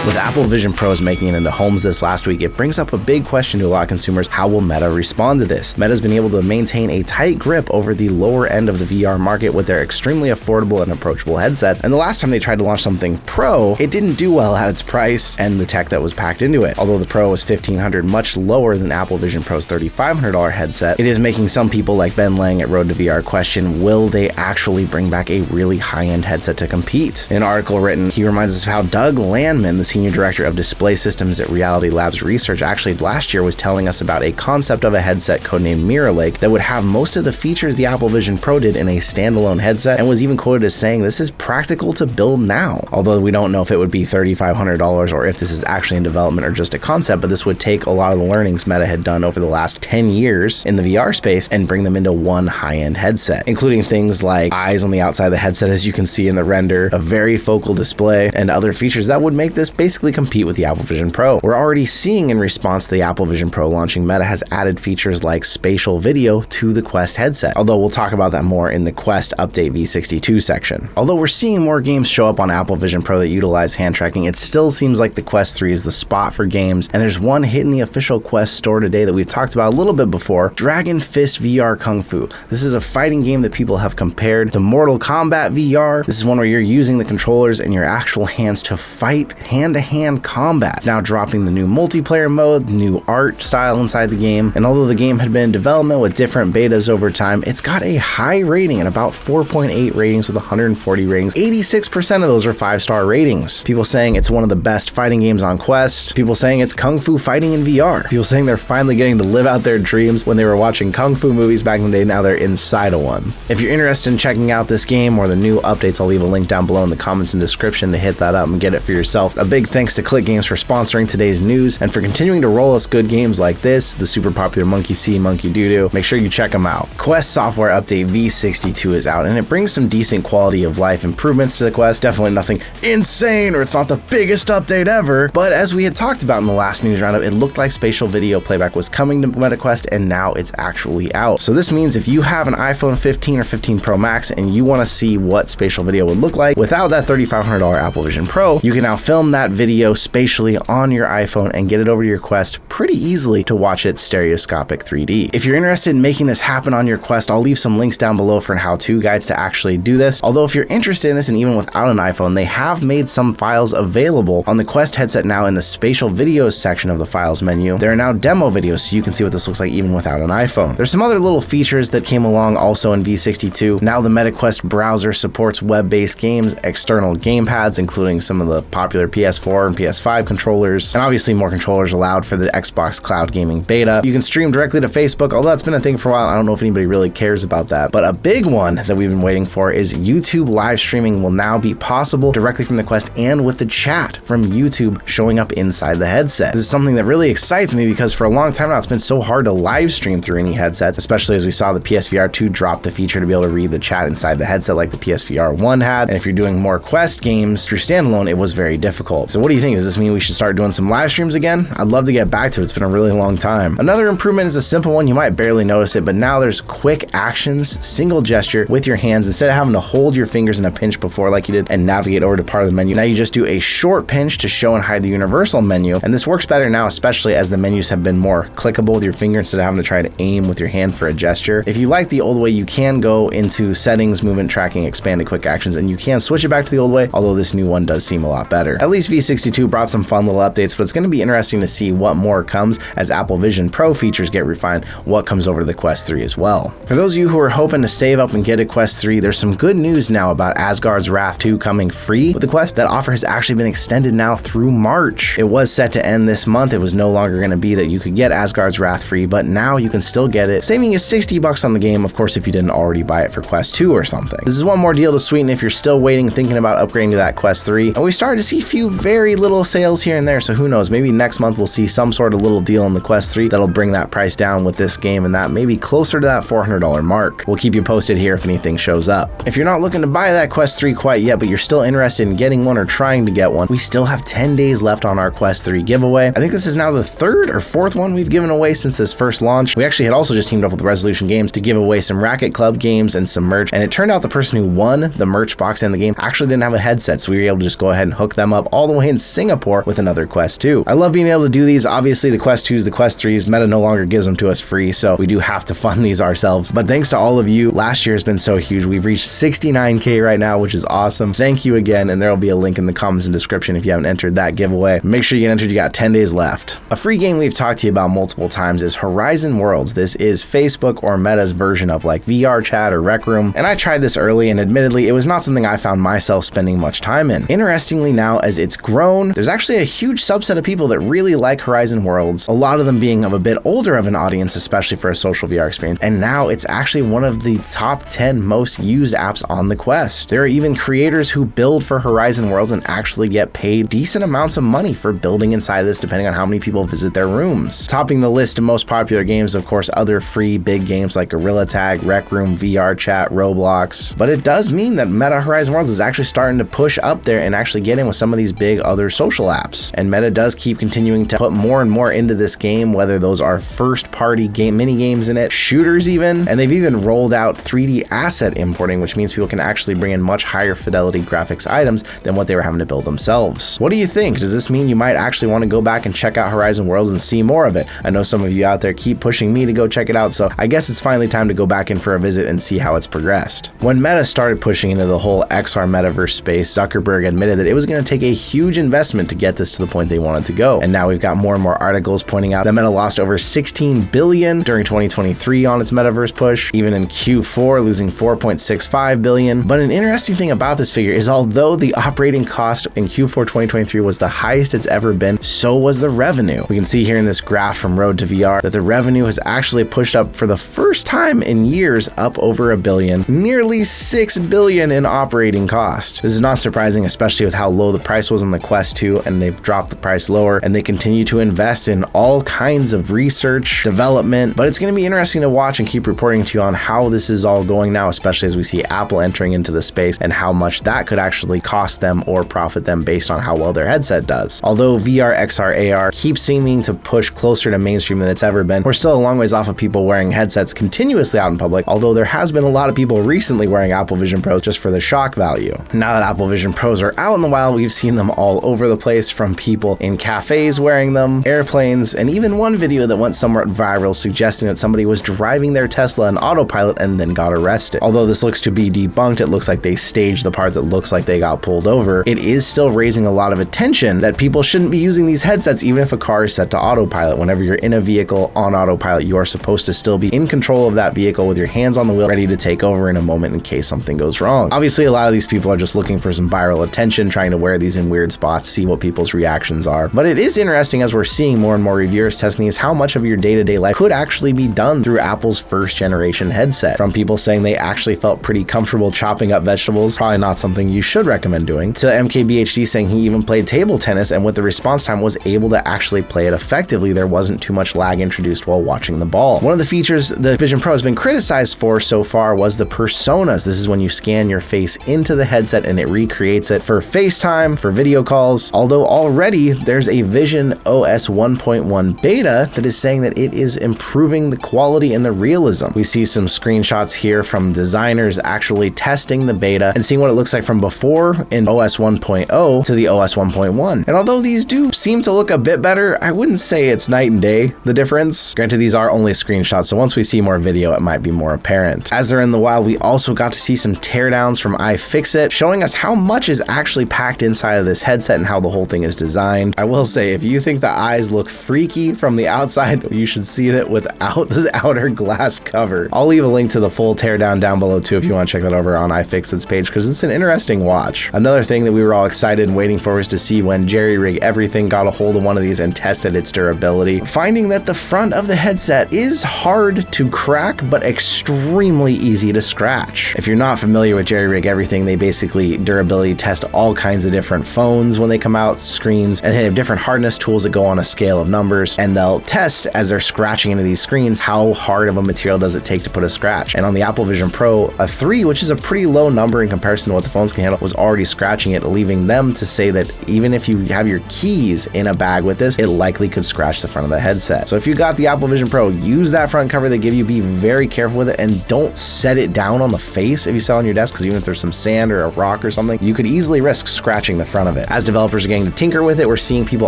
With Apple Vision Pros making it into homes this last week, it brings up a big question to a lot of consumers: how will Meta respond to this? Meta's been able to maintain a tight grip over the lower end of the VR market with their extremely affordable and approachable headsets, and the last time they tried to launch something Pro, it didn't do well at its price and the tech that was packed into it. Although the Pro was $1,500, much lower than Apple Vision Pro's $3,500 headset, it is making some people like Ben Lang at Road to VR question, will they actually bring back a really high-end headset to compete? In an article written, he reminds us of how Doug Landman, the senior director of display systems at Reality Labs Research, actually last year was telling us about a concept of a headset codenamed Mirror Lake that would have most of the features the Apple Vision Pro did in a standalone headset, and was even quoted as saying this is practical to build now. Although we don't know if it would be $3,500 or if this is actually in development or just a concept, but this would take a lot of the learnings Meta had done over the last 10 years in the VR space and bring them into one high-end headset, including things like eyes on the outside of the headset, as you can see in the render, a very focal display, and other features that would make this basically compete with the Apple Vision Pro. We're already seeing in response to the Apple Vision Pro launching, Meta has added features like spatial video to the Quest headset, although we'll talk about that more in the Quest Update V62 section. Although we're seeing more games show up on Apple Vision Pro that utilize hand tracking, it still seems like the Quest 3 is the spot for games, and there's one hit in the official Quest store today that we've talked about a little bit before, Dragon Fist VR Kung Fu. This is a fighting game that people have compared to Mortal Kombat VR. This is one where you're using the controllers and your actual hands to fight hand-to-hand combat. It's now dropping the new multiplayer mode, new art style inside the game, and although the game had been in development with different betas over time, it's got a high rating and about 4.8 ratings with 140 ratings. 86% of those are 5-star ratings. People saying it's one of the best fighting games on Quest. People saying it's Kung Fu fighting in VR. People saying they're finally getting to live out their dreams when they were watching Kung Fu movies back in the day. Now they're inside of one. If you're interested in checking out this game or the new updates, I'll leave a link down below in the comments and description to hit that up and get it for yourself. A big thanks to Click Games for sponsoring today's news and for continuing to roll us good games like this, the super popular Monkey See, Monkey Doo-Doo. Make sure you check them out. Quest software update V62 is out, and it brings some decent quality of life improvements to the Quest. Definitely nothing insane, or it's not the biggest update ever, but as we had talked about in the last news roundup, it looked like spatial video playback was coming to Meta Quest, and now it's actually out. So this means if you have an iPhone 15 or 15 Pro Max and you want to see what spatial video would look like without that $3,500 Apple Vision Pro, you can now film that video spatially on your iPhone and get it over to your Quest pretty easily to watch it stereoscopic 3D. If you're interested in making this happen on your Quest, I'll leave some links down below for how-to guides to actually do this. Although if you're interested in this, and even without an iPhone, they have made some files available on the Quest headset now in the spatial videos section of the files menu. There are now demo videos so you can see what this looks like even without an iPhone. There's some other little features that came along also in V62. Now the Meta Quest browser supports web-based games, external gamepads, including some of the popular PS4 and PS5 controllers, and obviously more controllers allowed for the Xbox Cloud Gaming beta. You can stream directly to Facebook, although that's been a thing for a while. I don't know if anybody really cares about that. But a big one that we've been waiting for is YouTube live streaming will now be possible directly from the Quest and with the chat from YouTube showing up inside the headset. This is something that really excites me because for a long time now, it's been so hard to live stream through any headsets, especially as we saw the PSVR 2 drop the feature to be able to read the chat inside the headset like the PSVR 1 had. And if you're doing more Quest games through standalone, it was very difficult. So what do you think? Does this mean we should start doing some live streams again? I'd love to get back to it. It's been a really long time. Another improvement is a simple one. You might barely notice it, but now there's quick actions, single gesture with your hands. Instead of having to hold your fingers in a pinch before like you did and navigate over to part of the menu, now you just do a short pinch to show and hide the universal menu. And this works better now, especially as the menus have been more clickable with your finger instead of having to try to aim with your hand for a gesture. If you like the old way, you can go into settings, movement tracking, expanded quick actions, and you can switch it back to the old way, although this new one does seem a lot better. At least V62 brought some fun little updates, but it's going to be interesting to see what more comes as Apple Vision Pro features get refined, what comes over to the Quest 3 as well. For those of you who are hoping to save up and get a Quest 3, there's some good news now about Asgard's Wrath 2 coming free with the Quest. That offer has actually been extended now through March. It was set to end this month. It was no longer going to be that you could get Asgard's Wrath free, but now you can still get it, saving you $60 on the game, of course, if you didn't already buy it for Quest 2 or something. This is one more deal to sweeten if you're still waiting, thinking about upgrading to that Quest 3. And we started to see a few very little sales here and there, so who knows, maybe next month we'll see some sort of little deal on the Quest 3 that'll bring that price down with this game, and that maybe closer to that $400 mark. We'll keep you posted here if anything shows up. If you're not looking to buy that Quest 3 quite yet, but you're still interested in getting one or trying to get one, we still have 10 days left on our Quest 3 giveaway. I think this is now the third or fourth one we've given away since this first launch. We actually had also just teamed up with Resolution Games to give away some Racket Club games and some merch, and it turned out the person who won the merch box and the game actually didn't have a headset, so we were able to just go ahead and hook them up all the away in Singapore with another Quest 2. I love being able to do these. Obviously, the Quest 2s, the Quest 3s, Meta no longer gives them to us free, so we do have to fund these ourselves. But thanks to all of you, last year has been so huge. We've reached 69K right now, which is awesome. Thank you again, and there will be a link in the comments and description if you haven't entered that giveaway. Make sure you get entered. You got 10 days left. A free game we've talked to you about multiple times is Horizon Worlds. This is Facebook or Meta's version of like VRChat or Rec Room, and I tried this early, and admittedly, it was not something I found myself spending much time in. Interestingly, now as it's grown, there's actually a huge subset of people that really like Horizon Worlds, a lot of them being of a bit older of an audience, especially for a social VR experience, and now it's actually one of the top 10 most used apps on the Quest. There are even creators who build for Horizon Worlds and actually get paid decent amounts of money for building inside of this, depending on how many people visit their rooms. Topping the list of most popular games, of course, other free big games like Gorilla Tag, Rec Room, VRChat, Roblox, but it does mean that Meta Horizon Worlds is actually starting to push up there and actually get in with some of these big other social apps. And Meta does keep continuing to put more and more into this game, whether those are first party game mini games in it, shooters even, and they've even rolled out 3D asset importing, which means people can actually bring in much higher fidelity graphics items than what they were having to build themselves. What do you think? Does this mean you might actually want to go back and check out Horizon Worlds and see more of it? I know some of you out there keep pushing me to go check it out, so I guess it's finally time to go back in for a visit and see how it's progressed. When Meta started pushing into the whole XR metaverse space, Zuckerberg admitted that it was going to take a huge investment to get this to the point they wanted to go. And now we've got more and more articles pointing out that Meta lost over $16 billion during 2023 on its metaverse push, even in Q4 losing $4.65 billion. But an interesting thing about this figure is although the operating cost in Q4 2023 was the highest it's ever been, so was the revenue. We can see here in this graph from Road to VR that the revenue has actually pushed up for the first time in years, up over $1 billion, nearly $6 billion in operating cost. This is not surprising, especially with how low the price was on the Quest 2, and they've dropped the price lower, and they continue to invest in all kinds of research, development, but it's going to be interesting to watch and keep reporting to you on how this is all going now, especially as we see Apple entering into the space and how much that could actually cost them or profit them based on how well their headset does. Although VR, XR, AR keeps seeming to push closer to mainstream than it's ever been, we're still a long ways off of people wearing headsets continuously out in public, although there has been a lot of people recently wearing Apple Vision Pros just for the shock value. Now that Apple Vision Pros are out in the wild, we've seen them all over the place, from people in cafes wearing them, airplanes, and even one video that went somewhat viral suggesting that somebody was driving their Tesla in autopilot and then got arrested. Although this looks to be debunked, it looks like they staged the part that looks like they got pulled over. It is still raising a lot of attention that people shouldn't be using these headsets even if a car is set to autopilot. Whenever you're in a vehicle on autopilot, you are supposed to still be in control of that vehicle with your hands on the wheel, ready to take over in a moment in case something goes wrong. Obviously, a lot of these people are just looking for some viral attention, trying to wear these in weird spots, see what people's reactions are. But it is interesting, as we're seeing more and more reviewers testing these, how much of your day-to-day life could actually be done through Apple's first generation headset. From people saying they actually felt pretty comfortable chopping up vegetables, probably not something you should recommend doing, to MKBHD saying he even played table tennis and with the response time was able to actually play it effectively. There wasn't too much lag introduced while watching the ball. One of the features the Vision Pro has been criticized for so far was the personas. This is when you scan your face into the headset and it recreates it for FaceTime, for video calls, although already there's a Vision OS 1.1 beta that is saying that it is improving the quality and the realism. We see some screenshots here from designers actually testing the beta and seeing what it looks like from before in OS 1.0 to the OS 1.1. And although these do seem to look a bit better, I wouldn't say it's night and day, the difference. Granted, these are only screenshots, so once we see more video, it might be more apparent. As they're in the wild, we also got to see some teardowns from iFixit, showing us how much is actually packed inside of this headset and how the whole thing is designed. I will say, if you think the eyes look freaky from the outside, you should see that without this outer glass cover. I'll leave a link to the full teardown down below too if you want to check that over on iFixit's page, because it's an interesting watch. Another thing that we were all excited and waiting for was to see when JayBratt Everything got a hold of one of these and tested its durability, finding that the front of the headset is hard to crack but extremely easy to scratch. If you're not familiar with JayBratt Everything, they basically durability test all kinds of different phones when they come out, screens, and they have different hardness tools that go on a scale of numbers, and they'll test as they're scratching into these screens how hard of a material does it take to put a scratch. And on the Apple Vision Pro, a 3, which is a pretty low number in comparison to what the phones can handle, was already scratching it, leaving them to say that even if you have your keys in a bag with this, it likely could scratch the front of the headset. So if you got the Apple Vision Pro, use that front cover they give you, be very careful with it, and don't set it down on the face if you set it on your desk, because even if there's some sand or a rock or something, you could easily risk scratching the front of it. As developers are getting to tinker with it, we're seeing people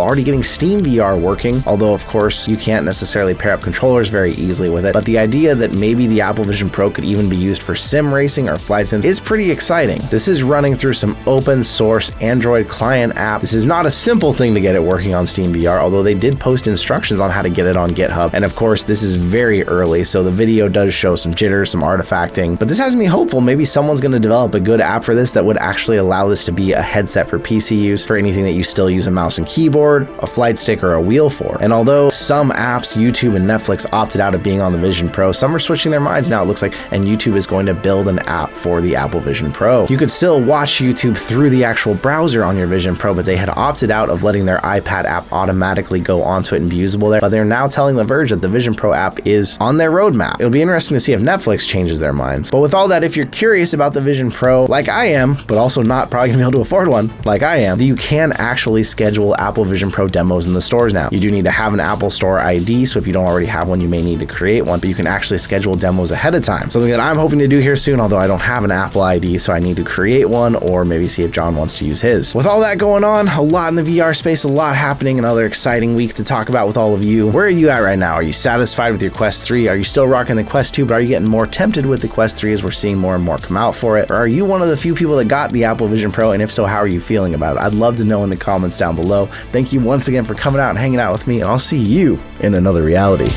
already getting Steam VR working, although of course you can't necessarily pair up controllers very easily with it, but the idea that maybe the Apple Vision Pro could even be used for sim racing or flight sim is pretty exciting. This is running through some open source Android client app. This is not a simple thing to get it working on Steam VR, although they did post instructions on how to get it on GitHub. And of course, this is very early, so the video does show some jitters, some artifacting, but this has me hopeful maybe someone's going to develop a good app for this that would actually allow this to be a headset for PC use for anything that you still use a mouse and keyboard, a flight stick, or a wheel for. And although some apps, YouTube and Netflix, opted out of being on the Vision Pro, some are switching their minds now, it looks like, and YouTube is going to build an app for the Apple Vision Pro. You could still watch YouTube through the actual browser on your Vision Pro, but they had opted out of letting their iPad app automatically go onto it and be usable there. But they're now telling The Verge that the Vision Pro app is on their roadmap. It'll be interesting to see if Netflix changes their minds. But with all that, if you're curious about the Vision Pro, like I am, but also not probably gonna be able to afford one, like I am, you can actually schedule Apple Vision Pro demos in the stores now. You do need to have an Apple Store ID, so if you don't already have one, you may need to create one, but you can actually schedule demos ahead of time. Something that I'm hoping to do here soon, although I don't have an Apple ID, so I need to create one, or maybe see if John wants to use his. With all that going on, a lot in the VR space, a lot happening, another exciting week to talk about with all of you. Where are you at right now? Are you satisfied with your Quest 3? Are you still rocking the Quest 2, but are you getting more tempted with the Quest 3 as we're seeing more and more come out for it? Or are you one of the few people that got the Apple Vision Pro, and if so, how are you feeling about it? I'd love to know in the comments down below. Thank you once again for coming out and hanging out with me, and I'll see you in another reality.